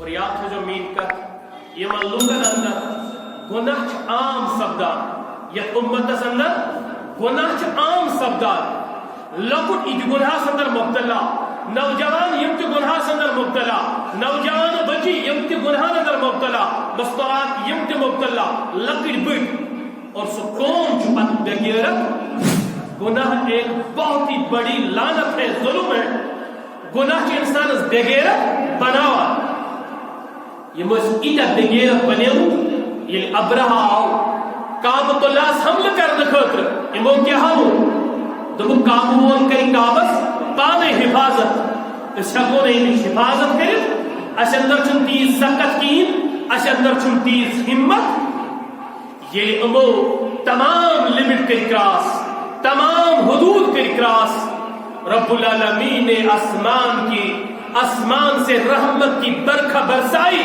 اور یاد ہو جو مین کت یہ لوکن اندر گناہ عام سپدان یہ امتس اندر گناہ عام سپدان لکٹ یہ گناہ اندر مبتلا نوجوان یم تہ گناہ اندر مبتلا نوجوان بچی یم تہ گناہ اندر مبتلا مستورات یم تہ مبتلا لکٹ بڑ اور سو قوم جو پتہ بغیرت گناہ ایک بہت ہی بڑی لعنت ہے ظلم ہے گناہ کے انسان اس بغیرت بناوا یہ مس ایتا بغیرت بنیو یہ ابرہا آو کعبۃ اللہ حملہ کرنے خاطر یمو کیا ہو دب کعبہ کری کعبس پانے حفاظت اس ہکو نہیں حفاظت کرت اس اندر چھن تیز سخت کین اس اندر چھن تیز ہمت یہ امو تمام لمٹ کر کراس تمام حدود کر کراس رب العالمین نے آسمان سے رحمت کی برکھا برسائی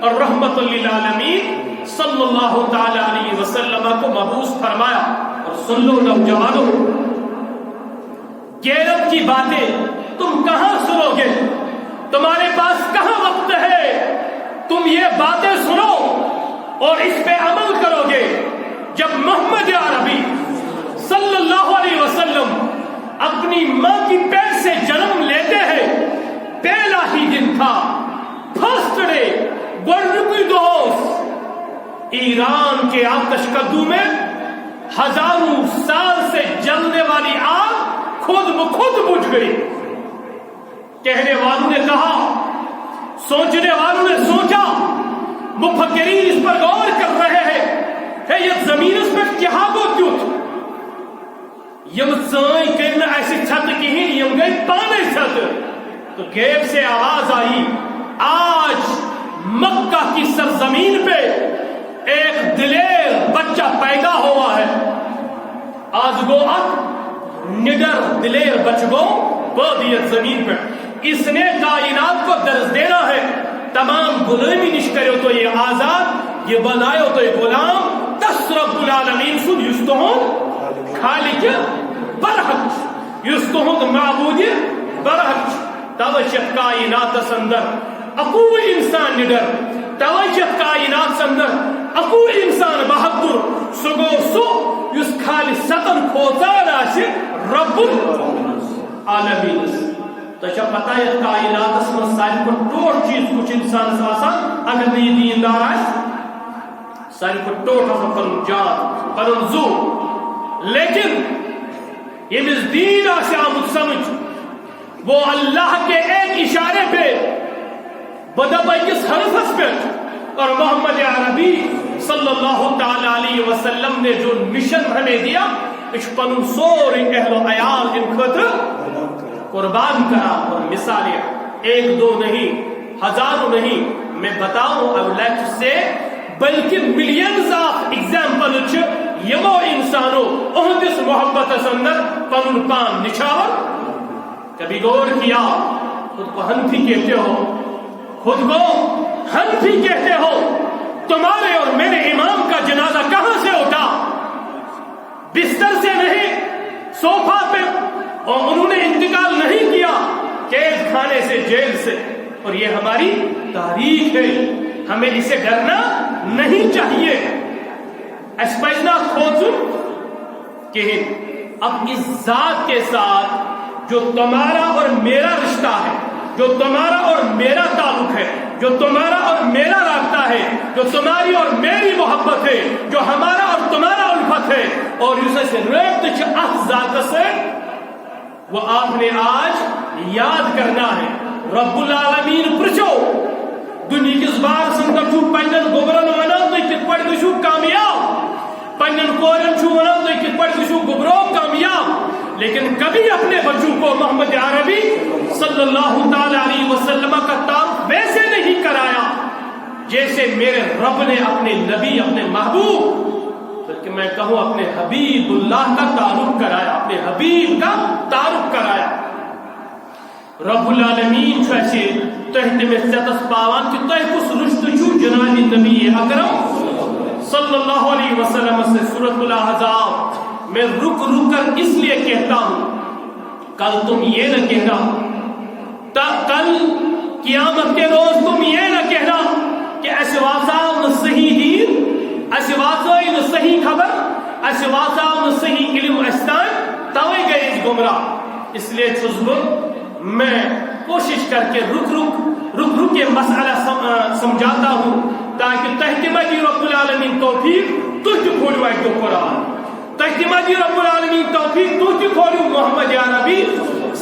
اور رحمت للعالمین صلی اللہ تعالی علیہ وسلم کو مبعوث فرمایا اور سن لو نوجوانوں غیرت کی باتیں تم کہاں سنو گے تمہارے پاس کہاں وقت ہے تم یہ باتیں سنو اور اس پہ عمل کرو گے جب محمد عربی صلی اللہ علیہ وسلم اپنی ماں کی پیٹ سے جنم لیتے ہیں پہلا ہی دن تھا فرسٹ ڈے گوڑنکی دوست ایران کے آتش کدو میں ہزاروں سال سے جلنے والی آگ خود بخود بجھ گئی کہنے والوں نے کہا سوچنے والوں نے سوچا مفکرین اس پر غور کر رہے ہیں کہ یہ زمین اس پر کیا گو کیوں یم سائیں کرنا ایسی چھت کہیں یم گئی پانے چھت تو غیب سے آواز آئی آج مکہ کی سرزمین پہ ایک دلیر بچہ پیدا ہوا ہے آج گو نڈر دلیر بچ گو بادیت زمین پہ اس نے کائنات کو درس دینا ہے تمام غلامی نشکریو تو یہ آزاد یہ بنایو تو یہ غلام تس رب العالمین سن یستہون خالق برحق یستہون معبود برحق توجہ کائنات سندر اکوئی انسان نڈر توجہ کائنات سندر اکوئی انسان بہادر سگو سو یس خالی ستن کھوزان آشی رب العالمین تو جب پتہ ہے کائنات اس میں ساری کو ٹوٹ چیز کچھ انسان آسان اگر نہیں دیندار آئے ساری کو ٹوٹ آسان پرن جات پرن زو لیکن یہ مز دین آسے آمد سمجھ وہ اللہ کے ایک اشارے پہ بدبائی کس حرفس پہ اور محمد عربی صلی اللہ تعالی علیہ وسلم نے جو مشن ہمیں دیا اس پن سوری اہل و عیال ان خطر قربان کرا اور مثالیں ایک دو نہیں ہزاروں نہیں میں بتاؤں I would like to say بلکہ ملینز آف ایگزامپل یمو انسانوں اہدس محبت سندر پن پان نچھاور کبھی غور کیا خود کو ہنفی کہتے ہو خود کو ہنفی کہتے ہو تمہارے اور میرے امام کا جنازہ کہاں سے اٹھا بستر سے نہیں صوفہ پہ اور انہوں نے انتقال نہیں کیا قید خانے سے جیل سے اور یہ ہماری تاریخ ہے ہمیں اسے ڈرنا نہیں چاہیے اسپیجنا کھوچن کہ اب اس ذات کے ساتھ جو تمہارا اور میرا رشتہ ہے جو تمہارا اور میرا تعلق ہے جو تمہارا اور میرا رابطہ ہے جو تمہاری اور میری محبت ہے جو ہمارا اور تمہارا الفت ہے اور اسے سے ریبت چھ ذات سے وہ آپ نے آج یاد کرنا ہے رب العالمین پرچو دنیا کس بار سندر چھو پنجن گبرن ونان تو کت پڑ گشو کامیاب پنجن کورن چھو ونان تو کت پڑ گشو گبرو کامیاب لیکن کبھی اپنے بچوں کو محمد عربی صلی اللہ تعالی علیہ وسلم کا تعارف ویسے نہیں کرایا جیسے میرے رب نے اپنے نبی اپنے محبوب بلکہ میں کہوں اپنے حبیب اللہ کا تعارف کرایا اپنے حبیب کا تعارف کرایا رب العالمین چھوئے تحت میں ستس پاوان کہ تحت اس رشت چھو جناب نبی اکرم صلی اللہ علیہ وسلم سے سورۃ الاحزاب میں رک کر اس لیے کہتا ہوں کل تم یہ نہ کہنا کل قیامت کے روز تم یہ نہ کہنا اس واژاو نہ صحیح دین، اس واژٲے نہ صحیح خبر، اس واژاو نہ صحیح علم استان، توے گئے گمراہ۔ اس لیے چھس میں کوشش کر کے رک یہ مسئلہ سمجھاتا ہوں تاکہ تہتمدی رب العالمین توفیق تُہۍ تہِ کھولو اکہِ دۄہ قرآن، تہتمدی رب العالمین توفیق تُہۍ تہِ کھولو محمد یا نبی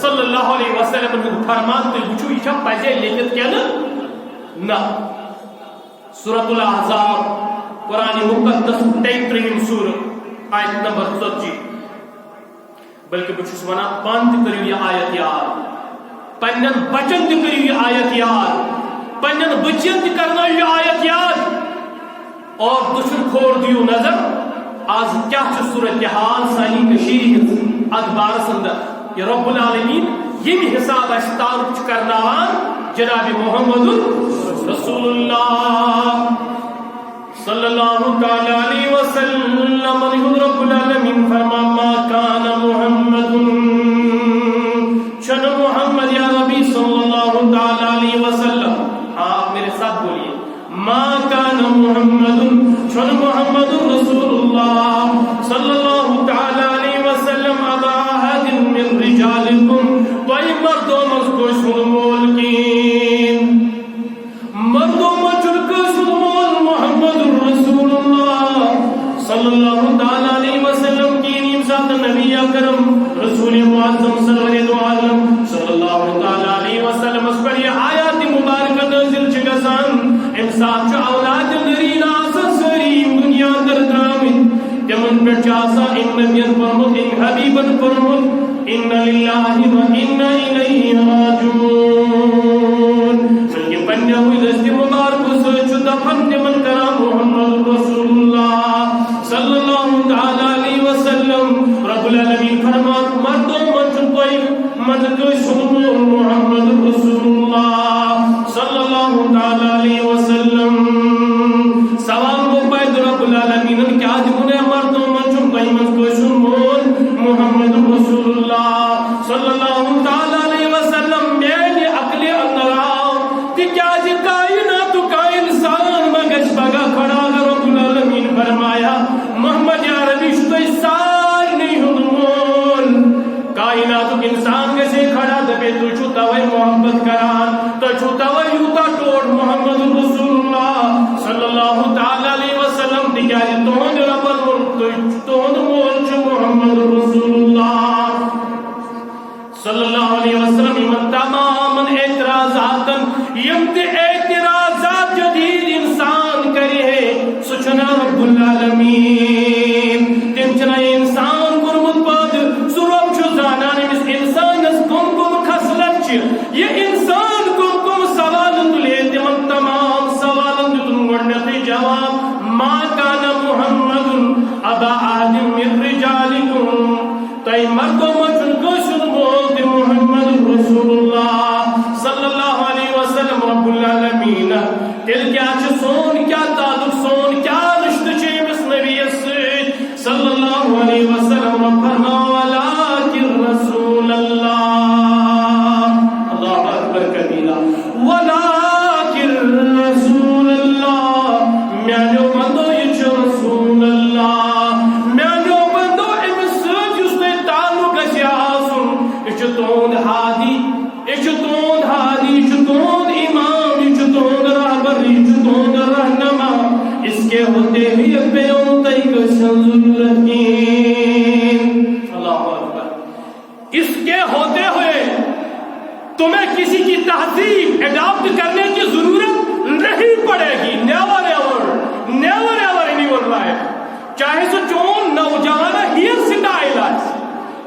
صلی اللہ علیہ وسلم ہُنٛد فرمان تُہۍ وٕچھو یہِ چھا پزے لیکھِتھ کِنہٕ نہ۔ سورۃ الاحزاب قرآن مقدس 33 سورہ آیت نمبر 40، بلکہ بہٕ چھُس ونان پانہٕ تہِ کٔرِو یہِ آیت یاد، پنن بچن تہِ کٔرِو یہِ آیت یاد، پنن بچن تہِ کرنٲیِو یہِ آیت یاد، اور دٔچھُن کھور دِیِو نظر آز کیٛاہ چھُ صورتحال سانہِ کٔشیٖرِ ہٕنٛز اتھ بارس اندر۔ یہ رب العالمین ییٚمہِ حساب اسہِ تعارُف چھُ کرناوان جناب محمد رسول اللہ صلی اللہ تعالی علیہ وسلم، رب العالمین فرما ما کان محمد، چھن محمد یا نبی صلی اللہ تعالی علیہ وسلم، آپ میرے ساتھ بولیے، ما کان محمد، چھن محمد رسول اللہ صلی اللہ تعالی علیہ وسلم ابا احد من رجالکم، توہی مردوں مز کوئی سن مول کین، مردوں مز کوئی سن مول محمد رسول اللہ صلی اللہ تعالی علیہ وسلم کی ذات نبی اکرم رسول معظم سرور دو عالم صلی اللہ تعالی علیہ وسلم اس پر یہ آیات مبارکہ نازل چھ گژھان، انسان چھ اولاد نرین آسان ساری دنیا در درامد، تمن پر چاسا ان نبیت پرمت، ان حبیبت پرمت، ان للہ و ان الیہ راجعون، بلکہ پنیا ہوئی دست مبارک سے چھ دفن تمن کرا محمد رسول اللہ صلی اللہ تعالی علیہ وسلم۔ رب العالمین فرمان مردوں من کوئی من کوئی سنو محمد رسول اللہ صلی اللہ تعالی علیہ وسلم۔ سوال کو پید رب العالمین کیا جمعنے مردوں من کوئی سنو محمد رسول اللہ صلی اللہ تعالی علیہ وسلم۔ میرے عقل اندر آؤ کہ کیا جی کائنات کا انسان مگش بگا کھڑا، رب العالمین فرمایا محمد یا ربی شتوئی سار نہیں ہوں، کائنات انسان کیسے کھڑا دبے تو چھوٹا وے محبت کران، تو چھوٹا وے یوتا ٹوٹ محمد رسول اللہ صلی اللہ تعالی علیہ وسلم، دیکھا توند ربر توند مول چھو محمد رسول اللہ صلی اللہ علیہ وسلم۔ من تمام اعتراضات یمت اعتراضات جدید انسان کری ہے سچنا رب العالمین، تم چنا انسان کرمت پاد سرب چھو زانان اس انسان اس کم خسلت چھ، یہ انسان کم سوال تلے تمن تمام سوال تم گوڑنتی جواب ما کان محمد ابا احد من رجالکم، تئی مردوں مچن کو سن بولتے محمد رسول اللہ صلی اللہ علیہ وسلم۔ رب العالمین دل کیا چھ سون کیا تعلق سون کیا رشتہ چھ اس نبی صلی اللہ علیہ وسلم، رب فرما ولکن رسول اللہ، اللہ اکبر کبیرہ، ولکن رسول اللہ، میانو بندو یہ چھ رسول اللہ، میانو بندو امس جس نے تعلق گژھِ آسُن، یہ چھ تہنٛد ہادی، یہ چھ تہنٛد ہادی، یہ چھ تہنٛد امام، یہ چھ تہنٛد رہبر، یہ چھ تہنٛد رہنما، اس کے ہوتے ہوئے پیوں تئی کسن ضرورت کی، اللہ اکبر، اس کے ہوتے ہوئے تمہیں کسی کی تہذیب اڈاپٹ کرنے کی ضرورت نہیں پڑے گی، never ever, never ever in your life, چاہے سو چون نوجوان ہیئر سٹائل آس،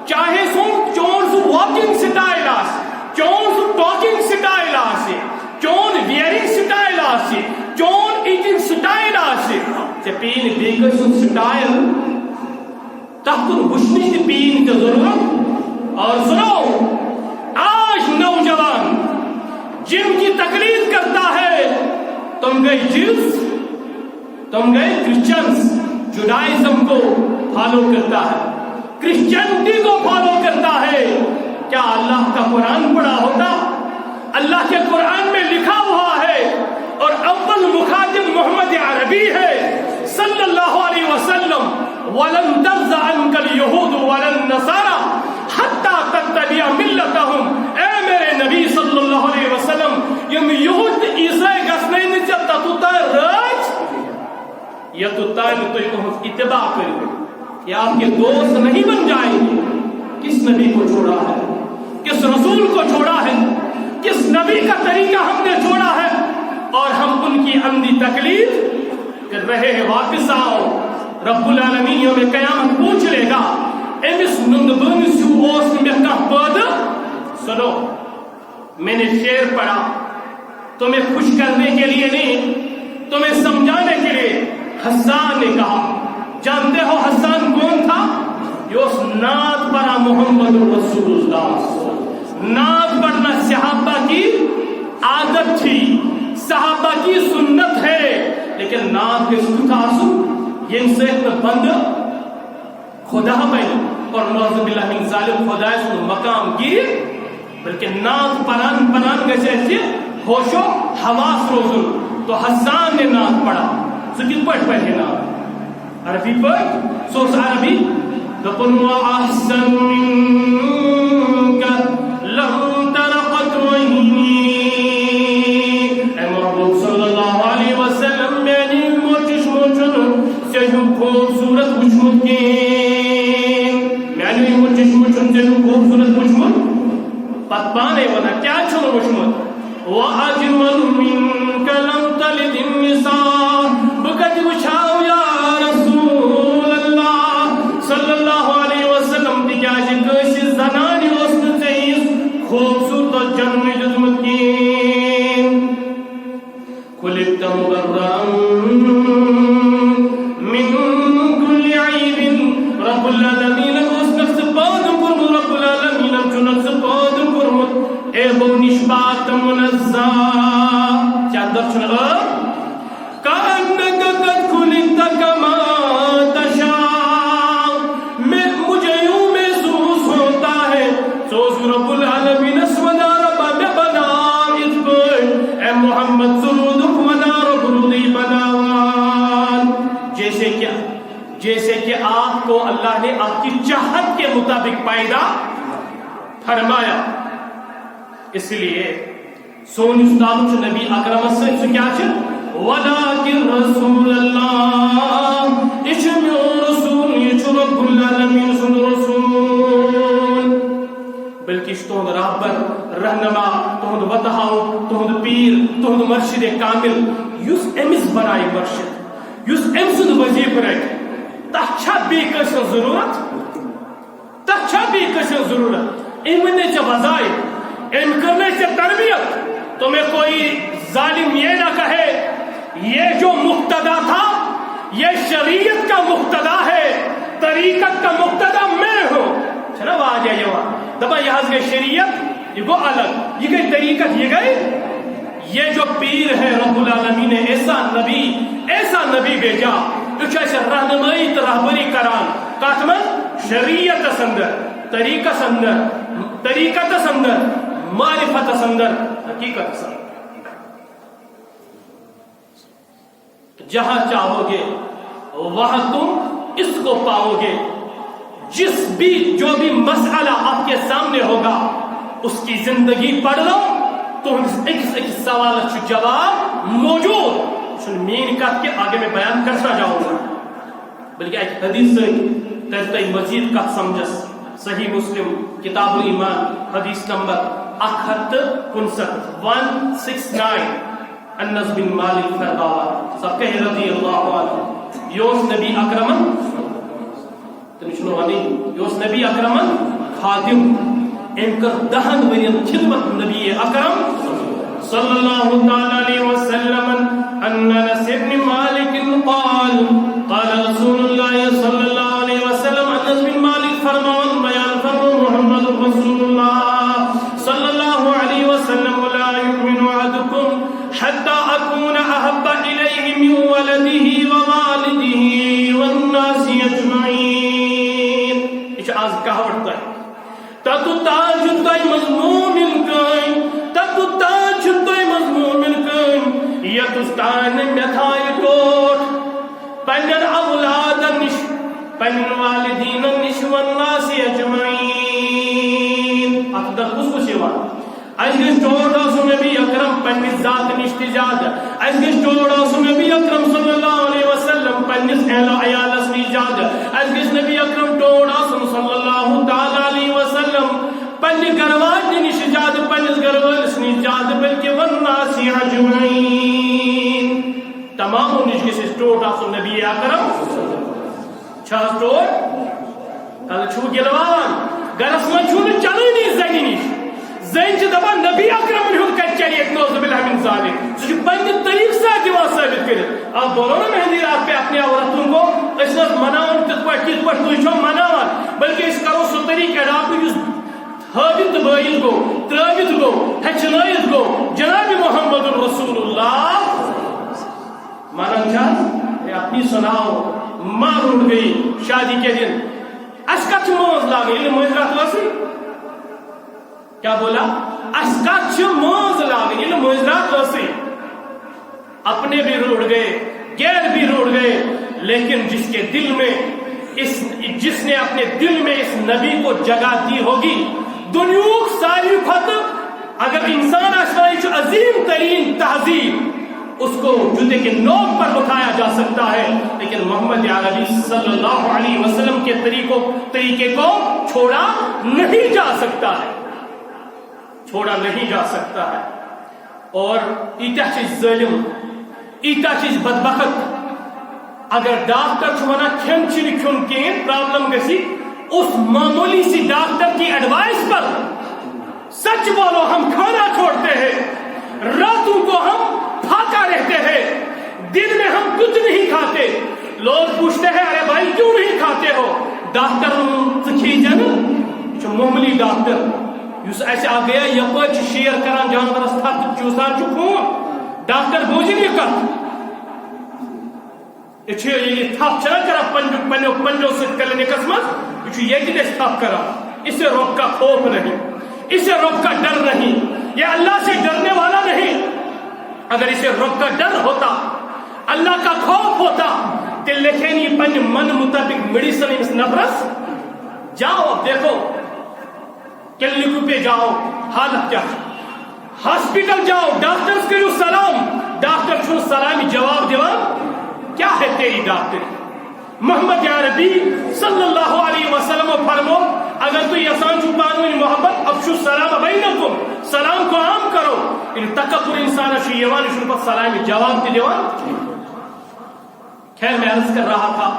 چاہے سو چون سو واکنگ سٹائل آس، چون سو ٹاکنگ سٹائل آس، چون ویئرنگ سٹائل آس، چون ایٹنگ سٹائل آس، ژے پین بیٚیہِ سُنٛد سٹائل تتھ کُن وٕچھنٕچ تہِ پیٖن تہِ ضرورت۔ اور سنو آج نوجوان جن کی تقلید کرتا ہے تم گئے جیوز، تم گئے کرسچنز، جوڈائزم کو فالو کرتا ہے، کرسچینٹی کو فالو کرتا ہے۔ کیا اللہ کا قرآن پڑھا ہوتا؟ اللہ کے قرآن میں لکھا ہوا ہے اور اول مخاطب خدائے نے تو اتباع کرو، یہ آپ کے دوست نہیں بن جائیں گے۔ کس نبی کو چھوڑا ہے، کس رسول کو چھوڑا ہے، کس نبی کا طریقہ ہم نے چھوڑا ہے، اور ہم ان کی اندھی تکلیف کر رہے ہیں۔ واپس آؤ، رب العالمین یوم قیامت پوچھ لے گا امس نندبنس اوس میں کا پد۔ سنو، میں نے شعر پڑھا تمہیں خوش کرنے کے لیے نہیں، تمہیں سمجھانے کے لیے۔ حسان نے کہا، جانتے ہو حسان کون تھا؟ یہ نعت پڑھا محمد رسول اللہ۔ نعت پڑھنا صحابہ کی عادت تھی، صحابہ کی سنت ہے، لیکن نعت کے سن یہ سے بند خدا بن اور نعوذ باللہ من ظالم خدا سے مقام گیر، بلکہ نعت پران گژھِ ہوش و حواس روزن۔ تو حسان نے نعت پڑھا، سو کت پہ پڑھے نعت؟ عربی پہ، سو عربی دپن وَأَحْسَنُ مِنْكَ لَمْ تَرَقَتْ وَيْنِي۔ اے محبوب صلی اللہ علیہ وسلم، میں نے موچش موچن سے جو خوبصورت وچمت کی، میں نے موچش موچن سے جو خوبصورت وچمت پتپانے ونا کیا چھو وچمت؟ وَأَجْمَلُ مِنْكَ لَمْ تَلِدِ النِّسَاء۔ بکت وچھاؤ یا رسول اللہ صلی اللہ علیہ وسلم، تکیاز کسی زنانی اسن چیز خوبصورت جنم جزمت کی۔ خلقت مبرأ من كل عیب، رب العالمین اس نفس پادم کرم، رب العالمین جو نفس پادم کرم، اے بو نشبات منزہ چاندر چھنگا کانک قد خلقت کما تشاء۔ مجھے یوں محسوس ہوتا ہے سوز رب العالمین اسودا ربا میں بنا اس پر، اے محمد سرود خدا رب رضی بناوان۔ جیسے کہ آپ کو اللہ نے آپ کی چاہت کے مطابق پیدا فرمایا۔ اس لیے سون استاد نبی اکرم سے کیا چھ ولیکن رسول اللہ، اچھ میں رسول، اچھ رب العالمین سن رسول، بلکہ تہد رہبر رہنما، تہد وتہاؤ، تہد پیر، تہد مرشد کامل، یس امس بنائے مرشد، یس ام سن وظیف رٹ، تچھا بی کس ضرورت، تچھا بی کس ضرورت، امن چ وظائف، ام کرنے سے تربیت۔ تمہیں کوئی ظالم یہ نہ کہے یہ جو مقتدا تھا یہ شریعت کا مقتدا ہے، طریقت کا مقتدا میں ہوں۔ چلا وہ آ جائے یہ دبا یہاں سے شریعت یہ گو الگ، یہ گئی طریقت، یہ گئی یہ جو پیر ہے رب العالمین نے ایسا نبی بھیجا جو ایسے رہنمائی رہبری کران کاتمن شریعت سندر، طریقہ سندر، طریقت سندر، معرفت سندر، حقیقت سندر۔ جہاں چاہو گے وہاں تم اس کو پاؤ گے۔ جو بھی مسئلہ آپ کے سامنے ہوگا اس کی زندگی پڑھ لو تو ایک سوال جواب موجود۔ مین کا کے آگے میں بیان کرتا جاؤں گا، بلکہ ایک حدیث سے مزید کا سمجھس۔ صحیح مسلم کتاب الایمان حدیث نمبر 169 انس بن مالک فرماوا سب کہہ رضی اللہ عنہ، یوس نبی اکرمن یوس نبی اکرمن خادم انکر دہن ورین خدمت نبی اکرم صلی اللہ علیہ وسلم۔ انس بن مالک قال رسول اللہ صلی اللہ علیہ وسلم، انس بن مالک فرمان بیان فرمو محمد رسول اللہ صلی اللہ علیہ وسلم، لا یؤمن احدکم حتی اکون احب الیہ من ولدہ ووالدہ والناس اجمعین۔ اس آز کہاوت ہے تتو تاج تائی مضمون کئی، تتو تاج تائی مضمون کئی، یتستان میتھائی ٹوٹ پنن اولاد نش، پنن والدین نش، والناس اجمعین۔ افضل کس شیوان اجگش ٹوڑا سو نبی اکرم پنس ذات نش تجاد، اجگش ٹوڑا سو نبی اکرم صلی اللہ علیہ وسلم پنس اہل عیالس نش زیادہ اس گژھِ نبی اکرم ٹوڑ آسن صلی اللہ تعالی علیہ وسلم پنہ گھر واجنہ نش زیادہ پنس گھر وٲلس نش زیادہ بلکہ والناس اجمعین تمامو نش گژھِ ٹوٹ آسن نبی اکرم چھا ٹوٹ کل چھو گلوان گرس من چھو نہ چلانی زنی نش زین چھ دپان نبی اکرم ہند کتہ چلے نعوذ باللہ من ذالک سہ پنہ طریق سے دِوان ثابت کرت آپ بولو نا مہندی رات پہ اپنے عورتوں کو اس مناون تت پہ تھی چھو مناوان بلکہ اس کرو سہ طریق اڈاپٹ اس ہابت بائل گو ترابت گو ہچنائت گو جناب محمد رسول اللہ مانن چھا اپنی سناؤ ماں روٹ گئی شادی کے دن اس کت موز لاگے یہ موز رات واسی کیا بولا اس کت موز لاگے یہ موز رات واسی اپنے بھی روڑ گئے غیر بھی روڑ گئے لیکن جس کے دل میں جس نے اپنے دل میں اس نبی کو جگہ دی ہوگی دنیا ساری کھت اگر انسان آسمائی عظیم ترین تہذیب اس کو جوتے کے نوک پر اٹھایا جا سکتا ہے لیکن محمد عربی صلی اللہ علیہ وسلم کے طریقے کو چھوڑا نہیں جا سکتا ہے چھوڑا نہیں جا سکتا ہے اور ایتا چیز ظلم ایتا چیز بدبخت اگر ڈاکٹر چھوانا کھین چین کھون کین پرابلم گسی اس معمولی سی ڈاکٹر کی ایڈوائس پر سچ بولو ہم کھانا چھوڑتے ہیں راتوں کو ہم پھاکا رہتے ہیں دن میں ہم کچھ نہیں کھاتے لوگ پوچھتے ہیں ارے بھائی کیوں نہیں کھاتے ہو ڈاکٹر کھیجن جو معمولی ڈاکٹر اس ایسے آ گیا یپر شیئر کران جانورس تھپ چوسان خون ڈاکٹر بوجھن یہ کت یہ تھپ چھنا کران پنجو سۭتۍ کلینکس مز یہ تھپ کران اسے رب کا خوف نہیں اسے رب کا ڈر نہیں یہ اللہ سے ڈرنے والا نہیں اگر اسے رب کا ڈر ہوتا اللہ کا خوف ہوتا تو لکھینی پن من مطابق میڈیسن اس نفرس جاؤ اب دیکھو کلینکوں پہ جاؤ حالت کیا ہاسپٹل جاؤ ڈاکٹر کرو سلام ڈاکٹر چھو سلامی جواب دیوان کیا ہے تیری ڈاکٹر محمد عربی صلی اللہ علیہ وسلم فرمو اگر تو یسان چھو پانوی محبت افشو السلام بینکم سلام کو عام کرو ان تکبر انسان شو یوان شو پر سلامی جواب دی دیوان خیر میں عرض کر رہا تھا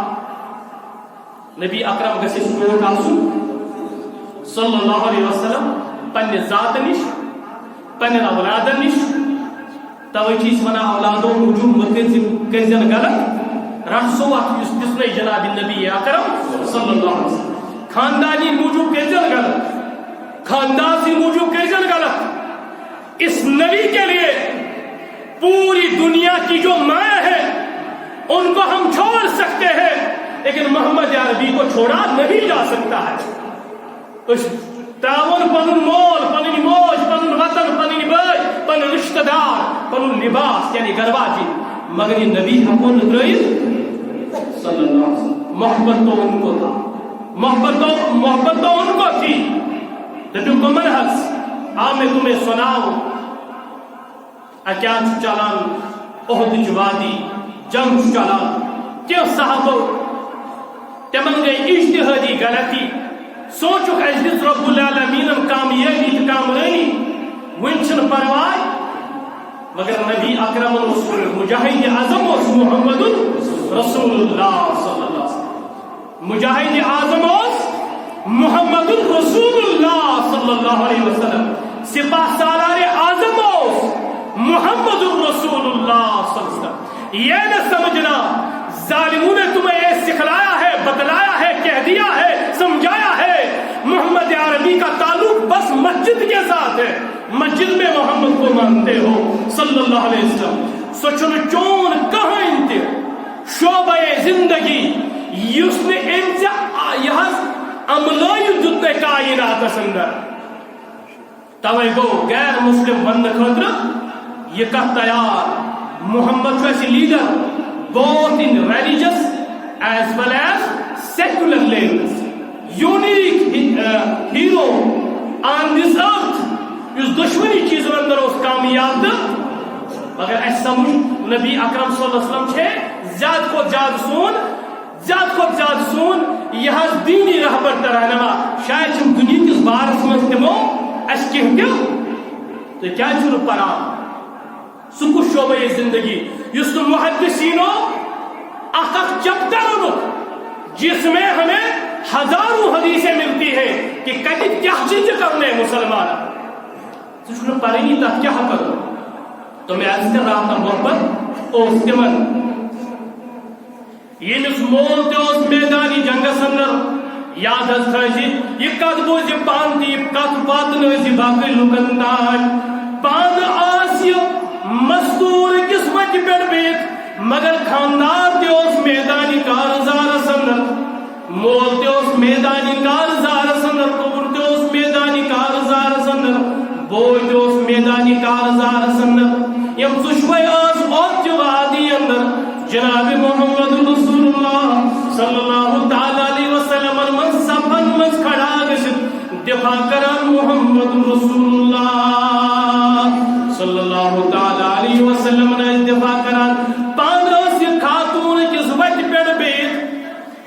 نبی اکرم گسی سکون آسو صلی اللہ علیہ وسلم پن ذات نش پن اولاد نش توجہ اس منا اولادوں ہجوم کرزن غلط رسو اس جناب نبی اکرم صلی اللہ علیہ وسلم خاندانی موجود کرزن غلط خاندان سے موجود کرزن غلط اس نبی کے لیے پوری دنیا کی جو ماں ہے ان کو ہم چھوڑ سکتے ہیں لیکن محمد عربی کو چھوڑا نہیں جا سکتا ہے اس تعاون پنن مول پنن موج پنن وطن پنن بھائی پنن رشتہ دار پنن لباس یعنی گرواجی مگر یہ نبی ہمون رئیس صلی اللہ علیہ وسلم محبت تو ان کو تھا محبت تو ان کو تھی تو کمن حس میں تمہیں سناؤں اکیان چلان احد جوادی جنگ چلان کیوں صحابہ تمن گئی اجتہادی غلطی سوچو اجلس رب العالمین کامیابی کامرانی ونچن پروائی مگر نبی اکرم رسول مجاہد اعظم محمد رسول اللہ صلی اللہ علیہ وسلم مجاہد اعظم محمد رسول اللہ صلی اللہ علیہ وسلم سپاہ سالار اعظم محمد رسول اللہ صلی اللہ علیہ وسلم یہ نہ سمجھنا ظالموں نے تمہیں یہ سکھلایا ہے بتلایا ہے کہہ دیا ہے سمجھایا ہے محمد عربی کا تعلق بس مسجد کے ساتھ ہے مسجد میں محمد کو مانتے ہو صلی اللہ علیہ وسلم سوچن چون کہاں انتے شعبہ زندگی یس نے انسا یہ عملائی جتنے کائنات اندر توے گو غیر مسلم بند خطر یہ کہ تیار محمد جو ایسی leader both in religious as well as secular levels unique hero on this earth اس دشمنی چیز اندر اس کامیاب مگر ایسا نبی اکرم صلی اللہ علیہ وسلم چھے زیاد کو زیاد سون زیادہ کھت زیادہ سون یہ دینی رہبر تو رہنما شاید ہم دنیا کس بارس من تمو اس کی تو کیا چھو پران سکو شعبہ زندگی اس محدثینوں اخ چپٹر جس میں ہمیں ہزاروں حدیثیں ملتی ہیں کہ کدی کیا چیز کرنے مسلمان تو پرینی تک کیا کرو تو میں عرض کر رہا تھا محبت اور تمن یہ مول تو میدانی جنگ اندر یاد تھی یہ کت بوز پان تھی کت وات باقی لکن تان پان آس مزدور قسمت پہ بیت مگر خاندار تس میدانی کارزارس اندر مول تس میدانی کارزارس اندر کور تس میدانی کارزارس اندر بوے تس میدانی کارزارس اندر یم ژشوے آس اوت وادی اندر جناب محمد رسول اللہ صلی اللہ تعالی علیہ وسلم من صفن من کھڑا گشت دفاع کران محمد رسول اللہ صلی اللہ تعالی علیہ وسلم نے دفاع کران پاندرس خاتون کس وٹ پیڑ بیت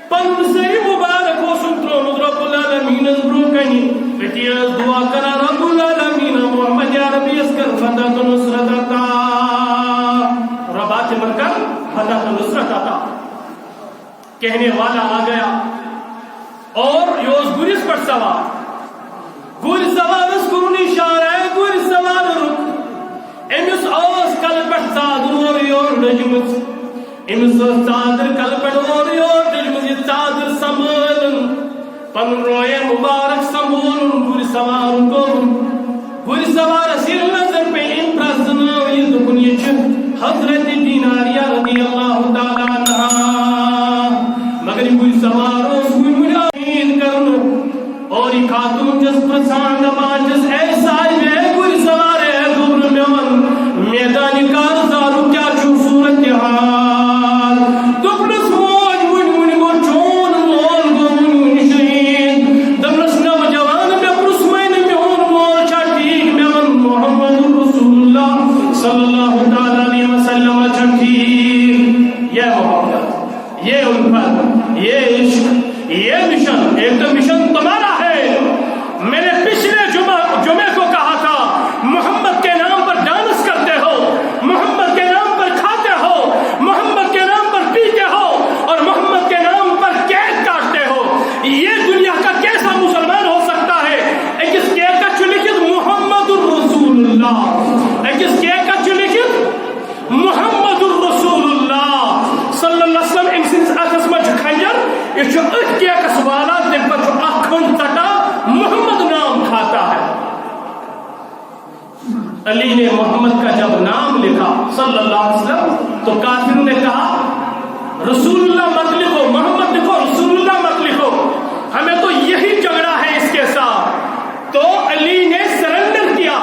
پن سے مبارک ہو سنترو رب العالمین برو کنی فتیز دعا کرا رب العالمین محمد عربی اسکر فتح نصرت عطا ربات من کر فتح نصرت عطا کہنے والا آ گیا اور یہ گرس پر سوار گر سوار اس کو اشارہ ہے گر سوار رک امس آس کل پہ ژادر اور یور ڈجمت امس ژادر کل پہ اور یور ڈجمت یہ ژادر سنبھالن پن روئے مبارک سنبھالن گر سوار گر سوار سر نظر پہ امپرس یہ دکن یہ حضرت دیناریہ رضی اللہ تعالی عنہ مگر گر سوار اس مجاہد کرن اور یہ خاتون جس پرسان دمان جس ایسا ہے گر سوار ہے گبر میون میدانی کارزارو کیا چھو صورت حال دبنس موج من من گو چون مول گو من شہید دبنس نوجوان میں پرسمین میون مول چھٹیک میون محمد رسول اللہ صلی اللہ تعالی علیہ وسلم چھٹیک یہ محبت یہ الفت یہ عشق یہ مشن ایک تو مشن تمہارا ہے میں نے پچھلے جمعے کو کہا تھا محمد کے نام پر ڈانس کرتے ہو محمد کے نام پر کھاتے ہو محمد کے نام پر پیتے ہو اور محمد کے نام پر کیک کاٹتے ہو یہ دنیا کا کیسا مسلمان ہو سکتا ہے ایک اس کیک کا چلکت محمد الرسول اللہ ایک اس کیک کا چلکت محمد الرسول اللہ صلی اللہ علیہ وسلم انسانس اتس مجھ کھنجر یہ جو اٹھ کیک سوالا دن پر جو اکھن تٹا محمد نام کھاتا ہے علی نے محمد کا جب نام لکھا صلی اللہ علیہ وسلم تو کافروں نے کہا رسول اللہ مت لکھو محمد لکھو رسول اللہ مت لکھو ہمیں تو یہی جھگڑا ہے اس کے ساتھ تو علی نے سرنڈر کیا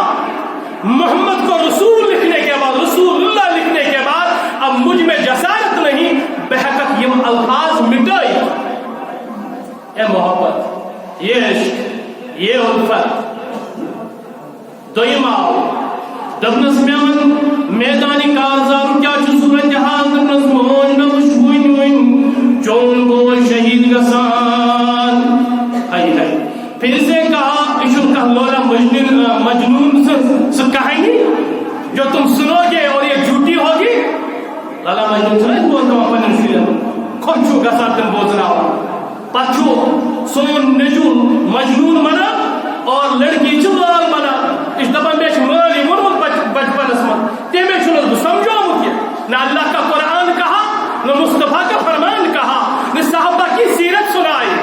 محمد کو رسول لکھنے کے بعد رسول اللہ لکھنے کے بعد اب مجھ میں جسارت نہیں بحقت یہ الفاظ مٹائی اے محبت یہ عشق یہ الفت دویم آو دبنس میون میدانی کارزار کیا چھ صورت حال دبنس مون نوش ہوئن چون گو شہید گسان ہے پھر سے کہا ایشن کا لولا مجنون سے کہانی جو تم سنو گے اور یہ جھوٹی ہوگی لالا مجنون سے نہیں بولتا ہوں اپنے نشید کھنچو گسان تم بوزنا ہوا پچھو سون نجون مجنون منا اور لڑکی چلال بنا اس دفعہ میں مالی مرمت بچپن اسمت تے میں چنس بسمجھو مجھے نہ اللہ کا قرآن کہا نہ مصطفیٰ کا فرمان کہا نہ صحابہ کی سیرت سنائی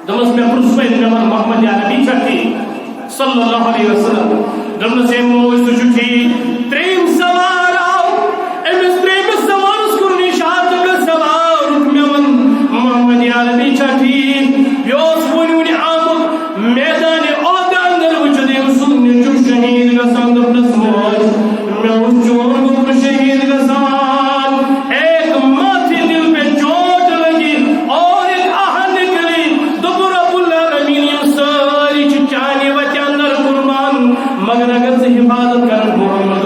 دمس میں پرسوین نمان محمد یا نبی چھتی صلی اللہ علیہ وسلم دمس میں موز تجھتی تریم سوار آؤ امس تریم سوار اس کرنی شاہد کا سوار نمان محمد یا نبی چھتی یوس بنونی آمد میدان عہد اندر وچدیم سننے جو شہید گسان دمس موز میں اس چون گفت شہید گسان ایک ماتھی دل پہ چوٹ لگی اور ایک آہن نکلی دب رب العالمین ساری چچانی وچ اندر قربان مگر اگر سے حفاظت کر محمد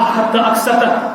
68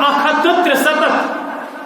163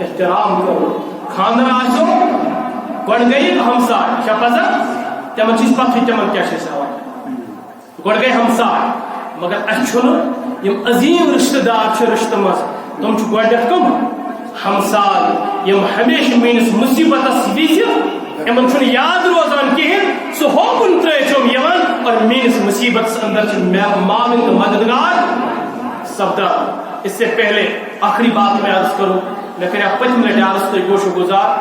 احترام کرو خاندر آسو گۄڈٕ گٔے ہمساے چھا پزا تمن چھ پتہ تمن کیا چھ سوال گۄڈٕ گٔے ہمساے مگر اَسہِ چھُنہٕ یِم عظیٖم رشتہٕ دار چھِ رشتہٕ منٛز تِم چھِ گۄڈنٮ۪تھ کٕم ہمساے یِم ہمیشہ میٲنِس مصیبتس وِزِ یِمن چھُنہٕ یاد روزان کِہیٖنۍ سُہ ہوکُن ترٲوِتھ چھُم یِوان اور میٲنِس مصیبتس اندر چھِ معاون تہٕ مددگار سپدان اس سے پہلے آخری بات میں عرض کروں میں کریا پتم لٹہِ عرض تۄہہِ گوشو گزار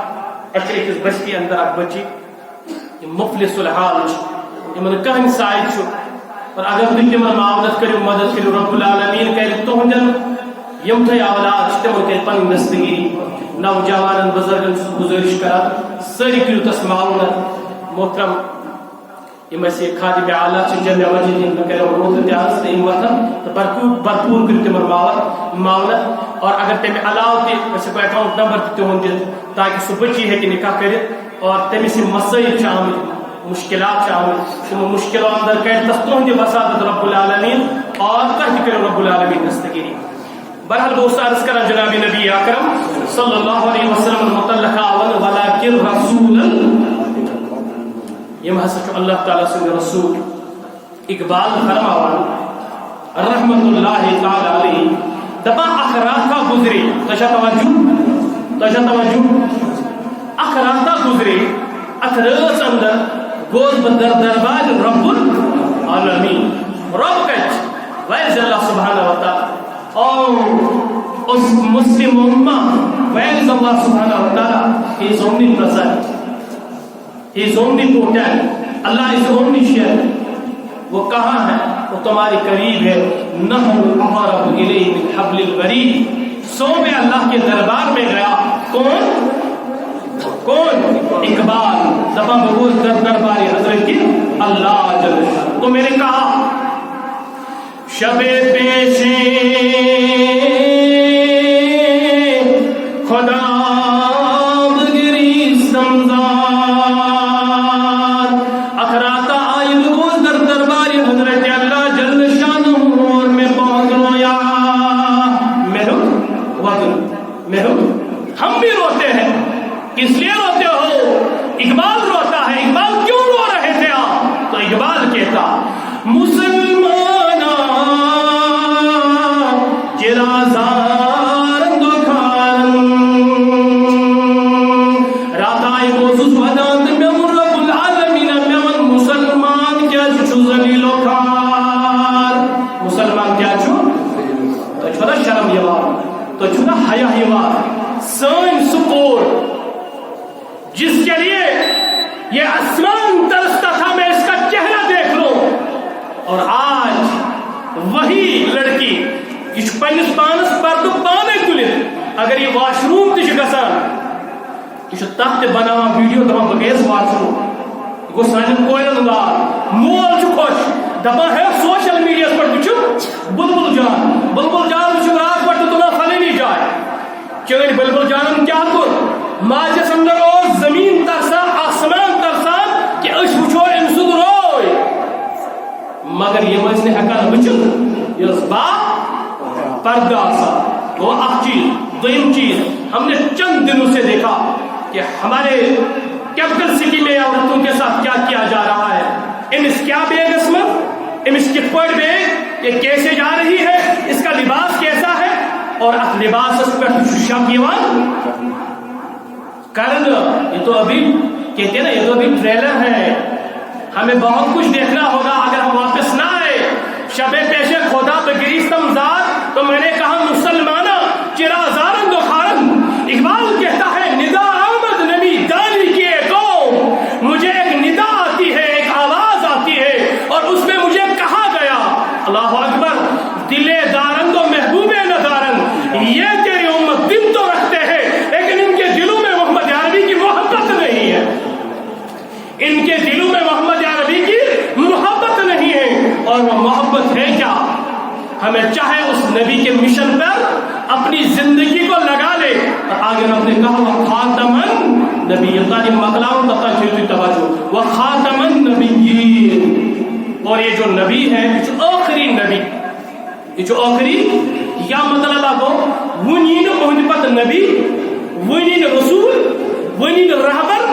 اَسہِ چھِ أکِس بستی اندر اکھ بچی یِم مفلس الحال چھِ یِمن نہٕ کٕہٕنۍ ساے چھُ اور اگر تُہۍ تِمن معاونت کٔرِو مدد کٔرِو رب العالمیٖن کرِ تُہنٛدٮ۪ن یِم تۄہہِ اولاد چھِ تِمن کرِ پنٕنۍ دستگیری نوجوانن بزرگن چھُس گزٲرِش کران سٲری کٔرِو تس معاونت محترم یِم اَسہِ خادم اعلیٰ چھِ جامع مسجد ہِنٛدۍ مےٚ کریو روزٕ تہِ عرض تہٕ یِم وۄتھن تہٕ بھرپوٗر کٔرِو تِمن معاونت اور اگر تمہِ علاوٕ تہِ أسۍ ہٮ۪کو اکاؤنٹ نمبر تہِ تِہُنٛد دِتھ تاکہِ سُہ بچی ہیٚکہِ نکاح کٔرِتھ اور تٔمِس یِم مسٲیل چھِ آمٕتۍ مشکلات چھِ آمٕتۍ تِمو مشکلو اندر کڑِ تس تُہنٛدِ وسادت رب العالمیٖن اور تۄہہِ تہِ کٔرِو رب العالمیٖن دستگیری بہرحال بہٕ اوسُس عرض کران جناب نبی اکرم صلی اللہ علیہ وسلم متعلق آون ولکن رسول یم ہسا چھُ اللہ تعالیٰ سُنٛد رسول اقبال فرماوان رحمت اللہ تعالیٰ علیہ دپان اکھ راتھا گزرے تۄہہِ چھا توجہ اکھ راتھا گزرے اتھ رٲژ اندر گوس بہٕ دربار رب العالمین رب کتہِ where is Allah subhanahu wa ta'ala oh us Muslim ummah where is Allah subhanahu wa ta'ala he is omnipresent he is omnipotent Allah is omniscient وہ کہاں ہے وہ تمہارے قریب ہے نحن اقرب الیہ من حبل الورید سو میں اللہ کے دربار میں گیا کون اقبال دبا بگوز دربار حضرت کی اللہ جل شانہ تو میں نے کہا شب پیشے خدا بگری سمزار اخراتا آئی بگوز دربار حضرت اللہ جل شانہ اور میں پہنچ رویا میں ہم بھی روتے ہیں کس لیے روتے ہو اقبال روتا ہے اقبال کیوں رو رہے تھے آپ تو اقبال کہتا مسلمان چرازار دکھان راتائی موسوس ودانت میں رب العالمین میں من مسلمان کیا چھو ذلیل و کھار مسلمان کیا چھو تو چھوڑا شرم یوار تو چھوڑا حیا یوار سائن سپورٹ جس کے لیے یہ آسمان ترستا تھا میں اس کا چہرہ دیکھ لوں اور آج وہی لڑکی یہ پنس پانس پردو پانے تلت اگر یہ واش روم تہ گژھان یہ تک تہ بناوان ویڈیو دپان بہ گیس واش روم گو سانن کورن لال مول خوش دپان ہے سوشل میڈیا پر وچھو بلبل جان وچھو رات پہ تلان فلانی جائے چین بلبل جان کیا کور ماجس اندر اوس زمین ترسان آسمان ترسان کہ اس وچھو ام سند روی مگر یہ ٲسۍ نہٕ ہٮ۪کان وٕچھِتھ یہ با پردہ آسان وہ اکھ چیز دویم چیز ہم نے چند دنوں سے دیکھا کہ ہمارے کیپٹل سٹی میں عورتوں کے ساتھ کیا کیا جا رہا ہے امس کیا بیگ اسمت امس کت پٲٹھۍ بیگ یہ کیسے جا رہی ہے اس کا لباس کیسا ہے اور اتھ لباس پہ شک یوان کرنا یہ تو ابھی کہتے ہیں نا یہ تو ابھی ٹریلر ہے ہمیں بہت کچھ دیکھنا ہوگا اگر ہم واپس نہ آئے شب پیش خدا بگریستم زاد تو میں نے کہا مسلمانہ چرازارن دو خارن اقبال کہتا ہے ندا آمد نبی دانی کی ایک قوم مجھے ایک ندا آتی ہے ایک آواز آتی ہے اور اس میں مجھے کہا گیا اللہ اکبر دل دارن دو محبوب ندارن یہ تیری امت دل تو رکھتے ہیں لیکن ان کے دلوں میں محمد عربی کی محبت نہیں ہے ان کے دلوں میں محمد عربی کی محبت نہیں ہے اور وہ محبت ہے کیا ہمیں چاہے اس نبی کے مشن پر اپنی زندگی کو لگا لے اور آگے ہم نے کہا وہ خاتمن نبی اللہ مقلام تتا چیزی توجہ وہ خاتمن نبیین اور یہ جو نبی ہے یہ جو آخری نبی یہ جو آخری یا مطلب آپ ونین اہد پت نبی ونی رہبر،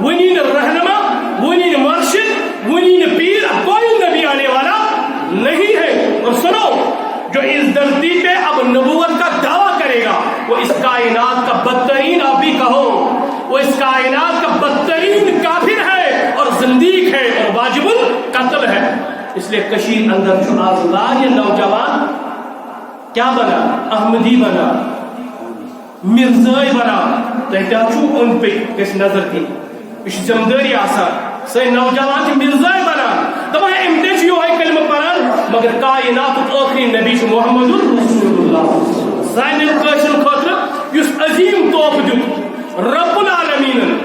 ونی رہنما، ونی مرشد، ونی پیر، کوئی نبی آنے والا نہیں ہے۔ اور سنو، جو اس دھرتی پہ اب نبوت کا دعویٰ کرے گا وہ اس کائنات کا بدترین، آپ بھی کہو وہ اس کائنات کا بدترین کافر ہے اور زندیق ہے اور واجب القتل ہے۔ اس لیے کشیر اندر جو آزاد یہ نوجوان کیا بنا؟ احمدی بنا، مرزائی بنا۔ تھی کیا چھو ان پہ کس نظر تھی اس ذمداری آسان سن نوجوان کی مرزائی بنا دپان امتے چھو ہے کلمہ پران مگر کائنات آخری نبی چھو محمد رسول اللہ سائن قشن خاطر یس عظیم توف دیت رب العالمین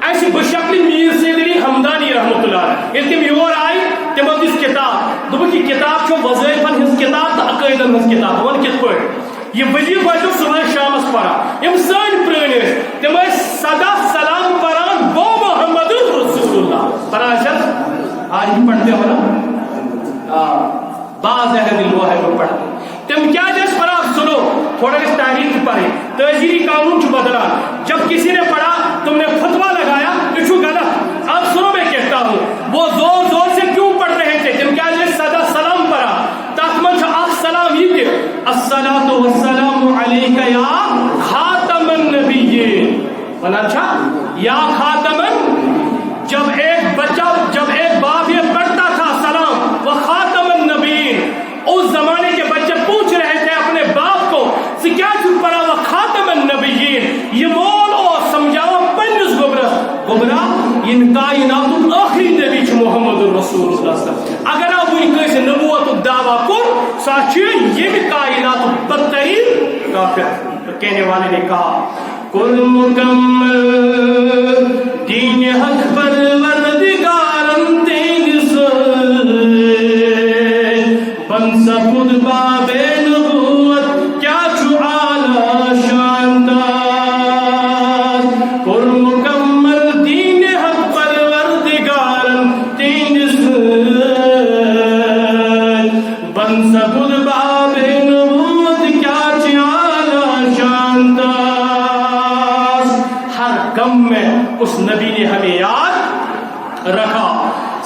ایسی بشکل میر سید علی حمدانی رحمت اللہ یہ تم یور آئی تم اس کتاب دبو کی کتاب چھو وظائفن ہز کتاب تا عقیدن ہز کتاب ون کت پٹ یہ وظیف جو صبح شام اس پڑا یم سن پرانی تم صدا سلام پران گو محمد رسول اللہ پراشت آج بھی پڑھتے ہو نا بعض اہل دل وہ ہے وہ پڑھتے تم کیا جس پر آپ سنو تھوڑا اس تاریخ پڑھے تہذیبی قانون چھو بدلا جب کسی نے پڑھا تم نے فتویٰ لگایا یہ چھو غلط اب سنو میں کہتا ہوں وہ زور زور سے کیوں پڑھ رہے تھے تم کیا جس صدا سلام پڑھا تاکمن چھو السلام ہی کہ الصلاة والسلام علیکہ یا خاتم النبیین بنا چھا یا خاتمن جب ایک بچہ جب ایک باپ یہ پڑھتا تھا سلام وہ خاتم النبیین اس زمانے کے بچے پوچھ رہے تھے اپنے باپ کو کیا چھ پڑھا وہ خاتم النبیین یہ بول اور سمجھاؤ پنس گبرا ان کائنات آخری نبی چھ محمد رسول اللہ صلی اللہ علیہ وسلم اگر آپ ان کیسے نبوت دعویٰ کر ساچھے یہ بھی کائنات بدترین کافر تو کہنے والے نے کہا کل مکمل دین حق پروردگارم تین سر بن سخود باب نبوت کیا چھو اعلی شاندار کل مکمل دین حق پروردگارم تین سر بن سخود باب نبوت کیا چھو اعلی شاندار کم میں اس نبی نے ہمیں یاد رکھا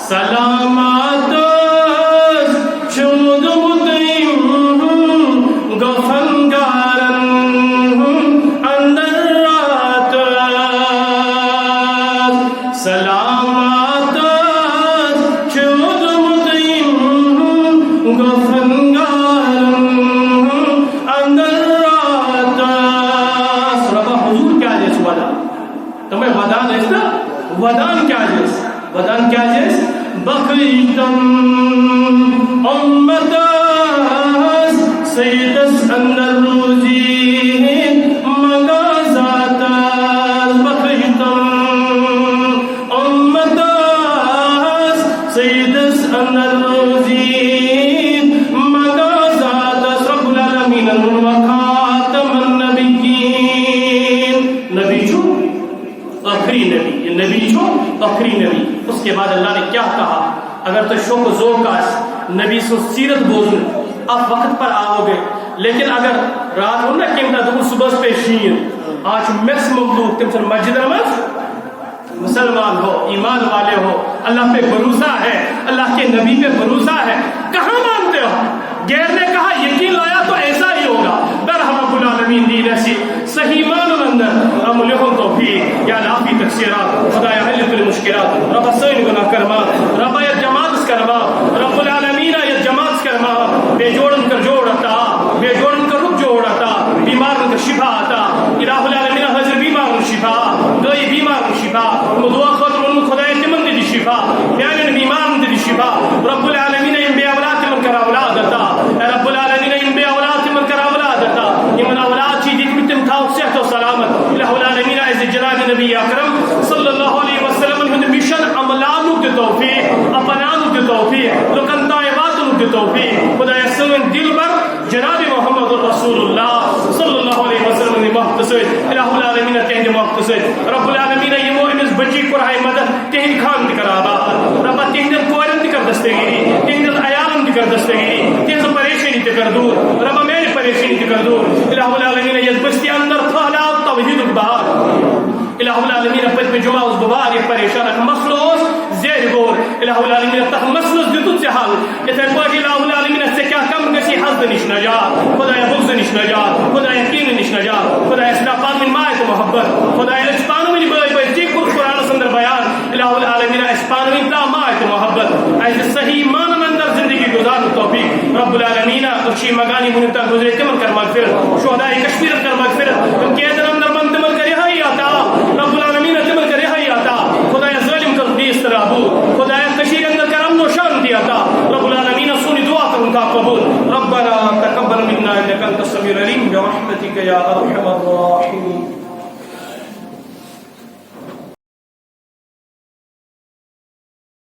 سلامات شمد مدعیم گفنگارن اندر رات سلامات شمد مدعیم گفنگارن اندر رات سرابہ حضور کیا جیس والا تمہیں ودان ہے نا ودان کیا جیس ودان کیا جیس بقیتم امت سیدس اندر روزی مغازات بقیتم امت سیدس اندر روزی مغازات رب العالمین وخاتم النبیین نبی چھو آخری نبی نبی چھو آخری نبی اس کے بعد اللہ نے کیا کہا اگر تو شوق ذوق آس نبی سو سیرت بوزن آپ وقت پر آؤ گے لیکن اگر رات ہو نا کیم دور صبح پہ شین آج میکسیمم لوگ تم سے مسجد رمض مسلمان ہو ایمان والے ہو اللہ پہ بھروسہ ہے اللہ کے نبی پہ بھروسہ ہے کہاں مانتے ہو غیر نے کہا یقین لایا تو ایسا ہی ہوگا برحم رب العالمین دین ایسی صحیح مان اندر ہم لہم توفیق یا لافی تقصیرات خدا یا حل کل مشکلات رب سین گناہ کرما رب یا جماعت کرما رب العالمین یا جماعت کرما بے جوڑن کر جوڑتا بے جوڑن کر رک جوڑتا بیمار کر شفا آتا الہ العالمین حضر بیمار شفا دائی بیمار شفا دعا خاطر ان خدا تمن دی شفا یعنی بیمار دی شفا رب العالمین ان بے اولاد من کر اولاد عطا رب العالمین ان بے اولاد من کر اولاد عطا من اولاد چیز تم تھا صحت و سلامت الہ العالمین عز جلال نبی اکرم صلی اللہ علیہ وسلم ان مشن عملانو کی توفیق اپنانو کی توفیق لکن طائباتو کی توفیق خدا یسن دل بر جناب محمد رسول اللہ صلی اللہ علیہ وسلم نے مختصر الہ العالمین تہند مختصر رب العالمین یہ وہ امس بچی قرآن مدد تہند خان دی کر آباد رب تہند کوئرن دی کر دستگیری تہند عیالن دی کر دستگیری تہند پریشانی دی کر دور رب میری پریشانی دی کر دور الہ العالمین یہ بستی اندر پھیلا توحید بہار الہ الہ العالمین پتم جمعہ اس بوار پریشان اخ مسلوس زیر گور الہ العالمین تخ مسلوس دیتو سے حل اتھے پاٹ الہ العالمین سے کیا کم گسی حسد نش نجات خدایا بغض نش نجات خدایا کین نش نجات خدایا اسلام پانوین مایت محبت خدایا لچ پانوین بای بای جی کل قرآن سندر بیان الہ العالمین اس پانوین تا مایت محبت ایسے صحیح مانن اندر زندگی گزار توفیق رب العالمین اچھی مگانی منتا گزرے تمن کر مغفرت شہداء کشمیر کر مغفرت ان کے ادن اندر من تمن کر رہائی آتا رب العالمین تمن کر رہائی آتا خدایا ظالم کر دیس ترابو خدایا کشیر اندر کر امن و شانتی آتا رب العالمین سونی دعا کر ان کا قبول ربنا تقبل منا انك انت السميع العليم برحمتك يا ارحم الراحمين